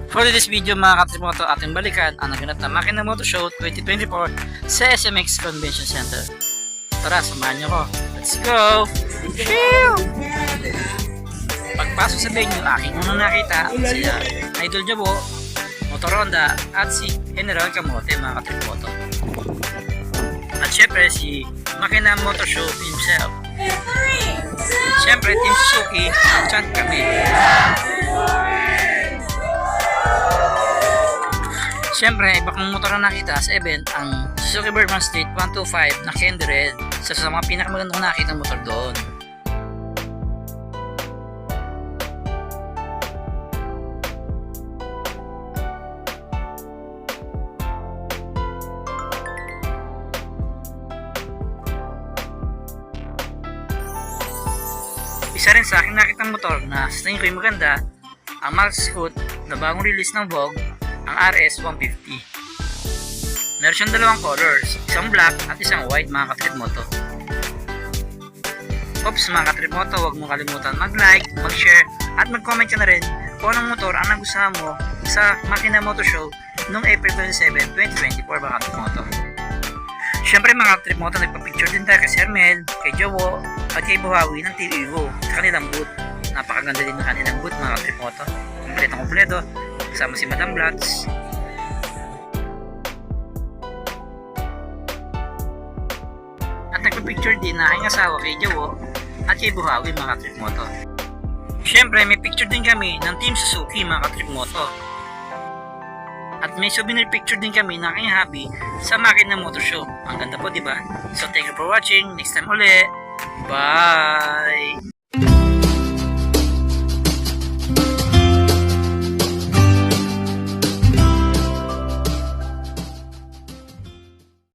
For this video mga katrimoto, ating balikan ang naganap na Makina Motor Show 2024 sa SMX Convention Center. Tara, samahan niyo ko. Let's go! Pagpasok sa venue, aking unang nakita sila Idol Jabo, Motor Honda at si General Camote mga katrimoto. At syempre si Makina Motor Show himself. Syempre Team Suzuki, chan kami. Siyempre, iba kong motor na nakita sa event ang Suzuki Birdman Street 125 na Candy Red, sa mga pinakamagandang nakita motor doon. Isa rin sa aking nakitang motor na sa tingin ko'y maganda ang Max Scoot na bagong release ng Vogue, ang RS150. Meron siyang dalawang colors, isang black at isang white mga katrimoto. Oops mga katrimoto, huwag mong kalimutan mag-like, mag-share at mag-comment ka na rin kung anong motor ang nagustuhan mo sa Makina Motor Show noong April 27, 2024 mga katrimoto. Siyempre mga katrimoto, nagpa-picture din tayo kay Sir Mel, kay Jowo at kay Buhawi ng Team Evo sa kanilang booth. Napakaganda din ng kanilang booth mga katrimoto. Kompleto kasama si Madam Blatz. At nagpa-picture din na aking asawa kay Jowo at kay Buhawi mga katrimoto. Siyempre may picture din kami ng Team Suzuki mga katrimoto. At may souvenir picture din kami ng aking hubby sa Makina Motor Show. Ang ganda po, diba? So thank you for watching. Next time uli. Bye!